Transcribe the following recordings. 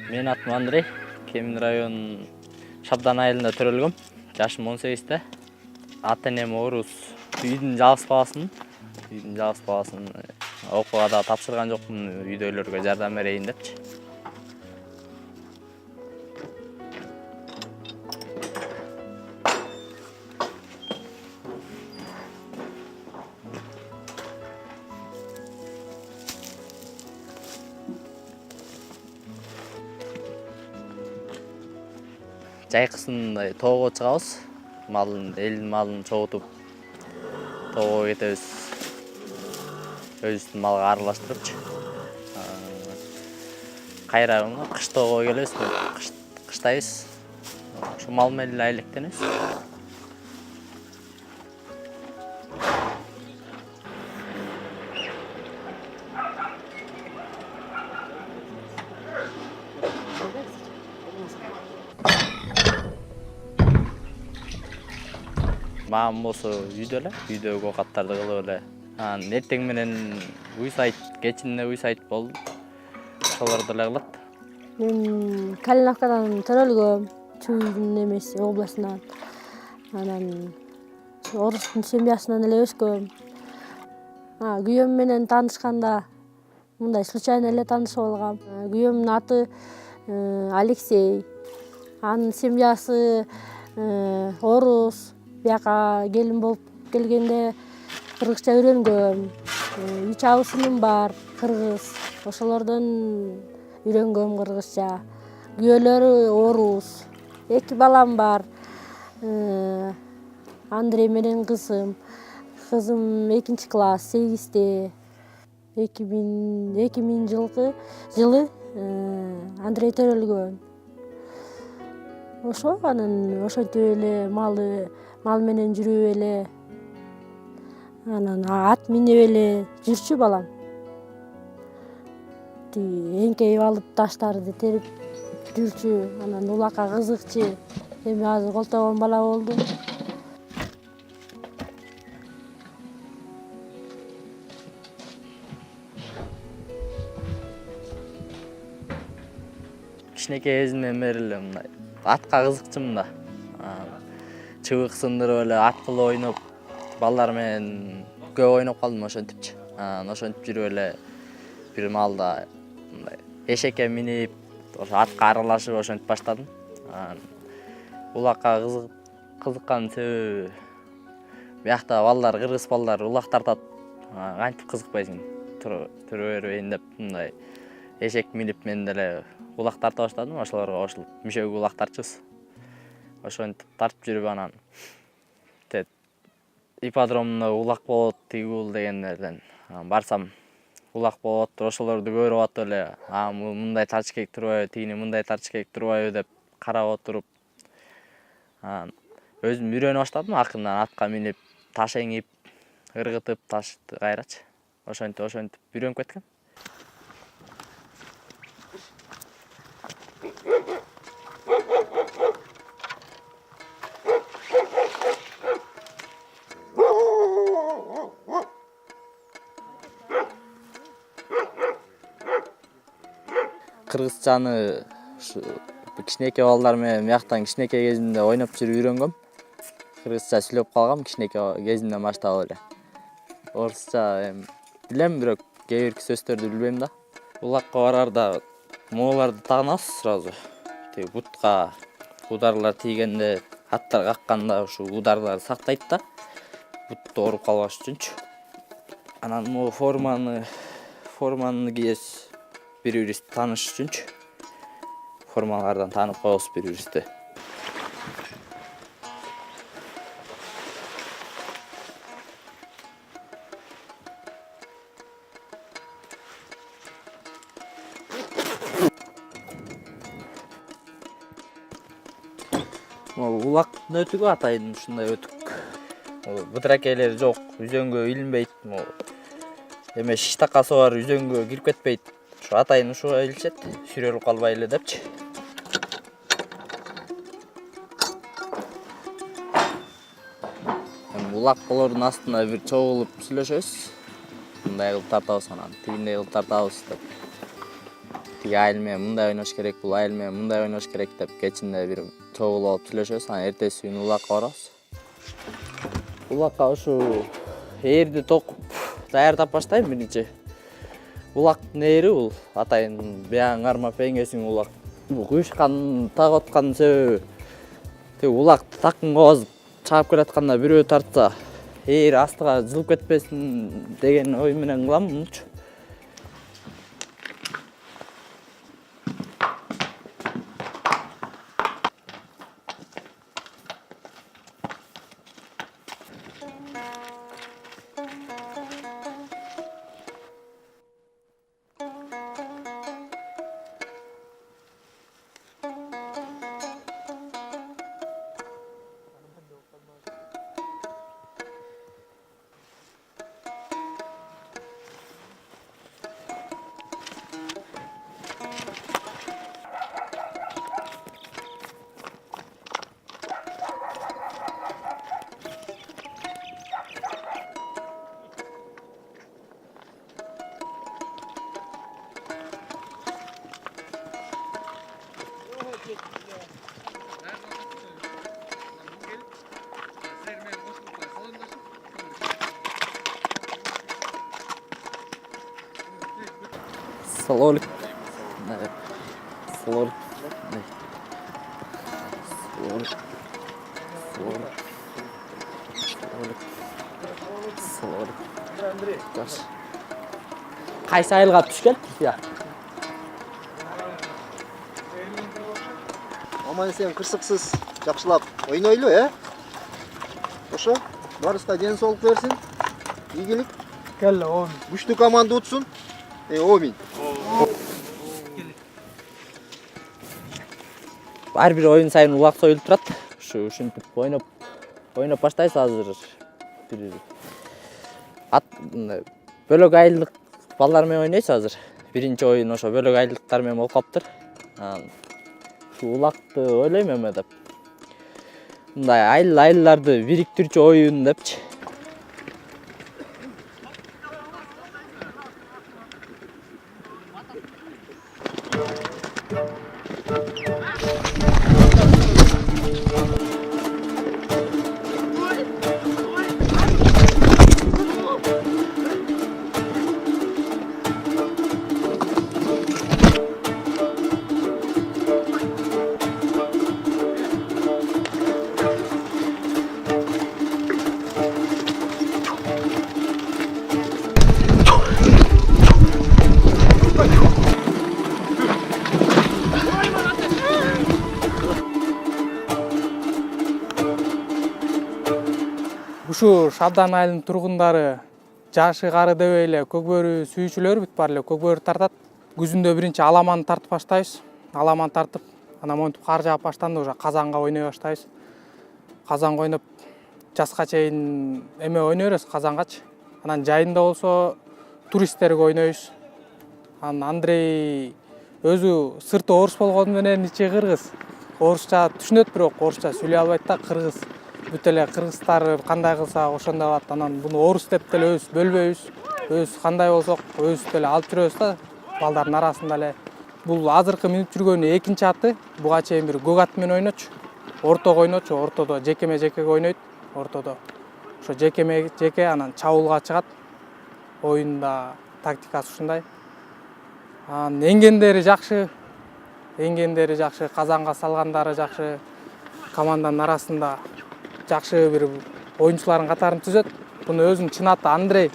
Мен атым Андрей, Кемин район Шабдан айылында төрөлгөм. Жашым 18-те. Ата-энем орус. Үйдүн жалгыз баласын. Окууга да тапшырган жокмун, үйдөлөргө жардам берейин депчи. Жайкысын мындай тоого чыгабыз. Элдин малын чогутуп тоого кетебиз. Өзүбүздүн малга аралаштырыпчы. Кайра кыш тоого келебиз, кыштайбыз. Ошо мал менен эле айлектенебиз. Мамам болсо үйдөгү оокаттарды кылып эле. Эртең менен уй сайт, кечинде уй сайт болду. Ошолорду эле кылат. Мен Калиновкадан төрөлгөм, Чүйдүн эмеси областынан. Анан орустун семьясынан эле өскөм. Күйөөм менен таанышканда мындай случайно эле таанышып алгам. Күйөөмдүн аты Алексей. Анын семьясы орус. Бияка келин болуп келгенде кыргызча үйрөнгөм. 3 абысыным бар, кыргыз. Ошолордон үйрөнгөм кыргызча. Күйөөлөрү орус. 2 балам бар. Андрей менен кызым. Кызым 2-класс, 8-те. 2000 жылы Андрей төрөлгөн. Ошо анан ошентип эле мал менен жүрүп эле. Анан ат минип эле жүрчү балам. Эңкейип алып таштарды терип жүрчү. Анан улакка кызыкчы. Эми азыр колтогон бала болду. Кичинекей кезимден бери эле мындай атка кызыкчымын да. Чыбык сындырып эле ат кылып ойноп, балдар менен көп ойноп калдым ошентипчи. Ошентип жүрүп эле бир маалда мындай эшекке минип, ошо атка аралашып ошентип баштадым. Улакка кызыккан себеби биякта балдар, кыргыз балдар улак тартат. Кантип кызыкпайсың? Тура бербейин деп мындай эшек минип мен деле улак тарта баштадым. Ошолорго кошулуп мүшөгү улак тартчубуз. Ошентип тартып жүрүп анан ипподромдо улак болот, тигүүл дегендерден барсам улак болот, ошолорду көрүп атып эле, мындай тартыш керек турбайбы, тигини мындай тартыш керек турбайбы деп карап отуруп өзүм үйрөнө баштадым. Акырынан атка минип, таш эңип, ыргытып, ташты кайрачы. Ошентип үйрөнүп кеткем. Кыргызчаны ушу кичинекей балдар менен бияктан кичинекей кезимде ойноп жүрүп үйрөнгөм. Кыргызча сүйлөп калгам кичинекей кезимден баштап эле. Орусча билем, бирок кээ бир сөздөрдү билбейм да. Улакка барарда мооларды тагынабыз сразу. Тиги бутка ударлар тийгенде, аттар какканда ушу ударларды сактайт да. Бутту ооруп калбаш үчүнчү. Анан могу форманы кийебиз. Бири-бирибизди тааныш үчүнчү. Формалардан таанып коебуз бири-бирибизди. Улактын өтүгү атайын ушундай өтүк. Бытыракейлери жок, үзөңгө илинбейт. Эме шиш такасы бар, үзөңгө кирип кетпейт. Ушу атайын ушуга илишет, сүрөлүп калбайлы депчи. Улак болордун астына бир чогулуп сүйлөшөбүз. Мындай кылып тартабыз, анан тигиндей кылып тартабыз деп. тиги айыл менен мындай ойнош керек, бул айыл менен мындай ойнош керек деп кечинде бир чогуу алып сүйлөшөбүз. Анан эртеси күнү улакка барабыз. Улакка ушу ээрди токуп даярдап баштайм биринчи. Улактын ээри бул атайын бияң кармап эңесиң улак. Бул куюшкан тагып аткан себеби тиги улакты такымга басып чаап келатканда бирөө тартса, ээри астыга жылып кетпесин деген ой менен кылам мунчу. Салолик. Салолик. Салолик. Салолик. Салолик. Салолик. Кайсы айылга түшкөн? Я. Аман сен кырсыксыз жакшылап ойнойлу, Ошо, барыбызга ден соолук берсин. Ийгилик. Келе, он. Күчтүү команда утсун. Омин. Ар бир оюн сайын улак союлуп турат. Ушинтип ойноп баштайбыз азыр. Бир бөлөк айылдык балдар менен ойнойбуз азыр. Биринчи оюн ошо бөлөк айылдыктар менен болуп калыптыр. Ушу улакты ойлойм эме деп. Мындай айылларды бириктирүүчү оюн депчи. Ушу Шабдан айылынын тургундары жашы кары дебей эле көкбөрү сүйүүчүлөр бүт бар эле көкбөрү тартат. Күзүндө биринчи аламан тартып баштайбыз. Аламан тартып, анан монтип кар жаап баштаганда уже казанга ойной баштайбыз. Казанга ойноп жазга чейин эме ойной беребиз казангачы. Анан жайында болсо туристтерге ойнойбуз. Анан Андрей өзү сырты орус болгону менен ичи кыргыз. Орусча түшүнөт, бирок орусча сүйлөй албайт да, кыргыз. Бүт эле кыргыздар кандай кылса ошондой кылат. Анан буну орус деп деле өзүбүз бөлбөйбүз. Өзүбүз кандай болсок өзүбүз деле алып жүрөбүз да, балдардын арасында эле. Бул азыркы минип жүргөнүн экинчи аты. Буга чейин бир көк ат менен ойночу. Ортого ойночу, ортодо жекеме-жекеге ойнойт. Ортодо ошо жекеме-жеке анан чабуулга чыгат. Оюнда тактикасы ушундай. Анан эңгендери жакшы. Казанга салгандары жакшы. Команданын арасында жакшы бир оюнчулардын катарын түзөт. Буну өзүнүн чын аты Андрей.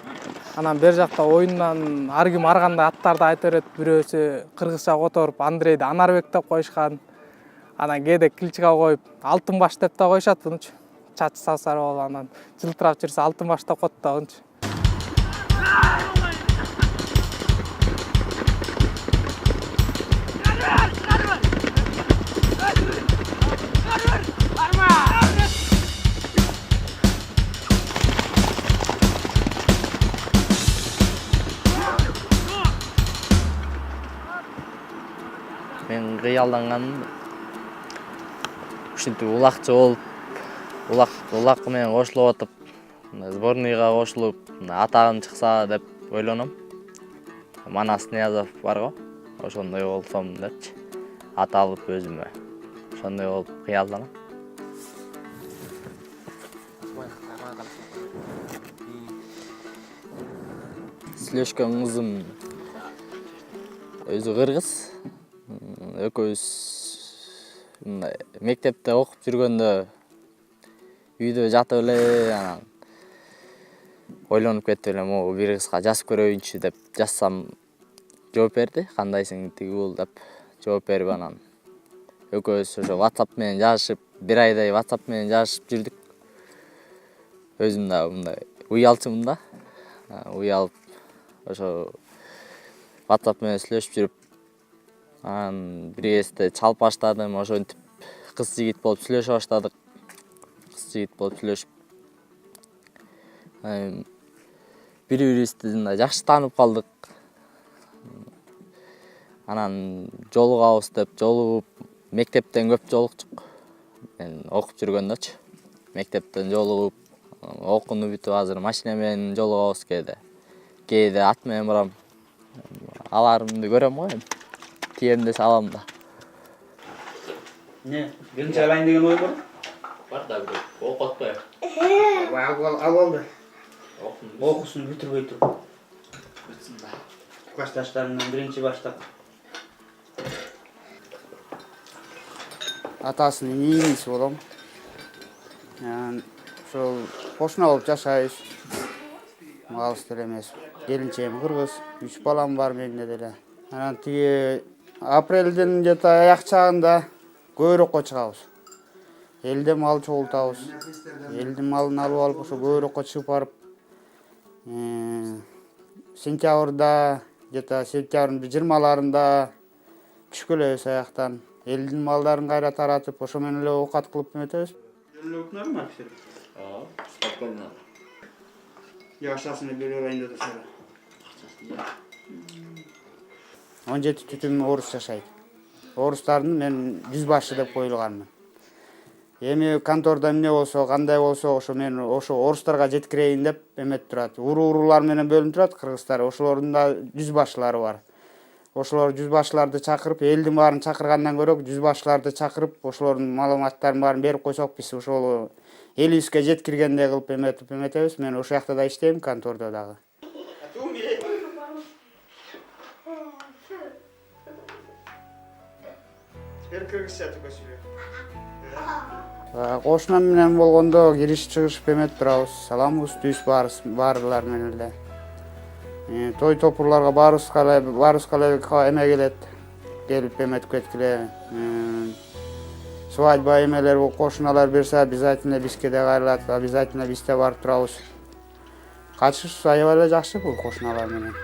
Анан бер жакта оюндан ар ким ар кандай аттарды айта берет. Бирөөсү кыргызча которуп Андрейди Анарбек деп коюшкан. Анан кээде кличка коюп Алтын баш деп да коюшат бунучу. Чачы сапсары болуп анан жылтырап жүрсө Алтын баш деп коет да бунучу. Мен кыялданганым ушинтип улакчы болуп, улак менен кошулуп атып, сборныйга кошулуп, атагым чыкса деп ойлоном. Манас Ниязов бар го. ошондой болсом депчи. Ат алып өзүмө ошондой болуп кыялданам. Сүйлөшкөн кызым өзү кыргыз. Экөөбүз мындай мектепте окуп жүргөндө үйдө жатып эле анан ойлонуп кеттим эле, могу бир кызга жазып көрөйүнчү деп жазсам жооп берди. Кандайсың тиги бул деп жооп берип, анан экөөбүз ошо WhatsApp менен жазышып, бир айдай WhatsApp менен жазышып жүрдүк. Өзүм да мындай уялчумун да. Уялып ошо WhatsApp менен сүйлөшүп жүрүп, анан бир кезде чалып баштадым. Ошентип кыз жигит болуп сүйлөшө баштадык. Кыз жигит болуп сүйлөшүп, бири-бирибизди мындай жакшы таанып калдык. Анан жолугабыз деп жолугуп, мектептен көп жолуктук. Мен окуп жүргөндөчү. Мектептен жолугуп, окууну бүтүп азыр машина менен жолугабыз кээде. Кээде ат менен барам. Аларымды көрөм го эми. Тием десе алам да. Не, биринчи алайын деген ой бар? Бар да бир окутпай. Ал алды. Окуусун бүтүрбөй туруп. Бүтсүн да. Классташтарымдан биринчи баштап. Атасынын ийниси болом. Ошол кошуна болуп жашайбыз. Алыс деле эмес. Келинчегим кыргыз, 3 балам бар менде деле. Анан тиги апрелдин где-то аяк чагында көйрөккө чыгабыз. Элде мал чогултабыз. Элдин малын алып алып ошо көйрөккө чыгып барып, сентябрда, где-то сентябрдын 20-ларында түшкөлөбүз аяктан. Элдин малдарын кайра таратып, ошо менен эле оокат кылып эметебиз. Жөнлөкүнөр ма киши? Спокойно. Я акчасын берип алайын деп атышат. 17 түтүн орус жашайт. Орустардын мен жүз башы деп коюлганмын. Эми контордо эмне болсо, кандай болсо, ошо мен ошо орустарга жеткирейин деп эметип турат. Уруулар менен бөлүнүп турат кыргыздар. Ошолордун да жүз башылары бар. Ошолор жүз башыларды чакырып, элдин баарын чакыргандан көрө жүз башыларды чакырып, ошолордун маалыматтарын баарын берип койсок, биз ошол элибизге жеткиргендей кылып эметебиз. Мен ошол жакта да иштейм, контордо дагы. Теперь кыргызча сүйлөп. Кошунам менен болгондо кириш чыгыш эметип турабыз. Саламыбыз түз баарылар менен эле. Той топурларга баарыбызга эле эме келет. Келип эметип кеткиле. Свадьба эмелер кошуналар берсе, обязательно бизге да кайрылат, обязательно биз да барып турабыз. Катышыбыз аябай эле жакшы бул кошуналар менен.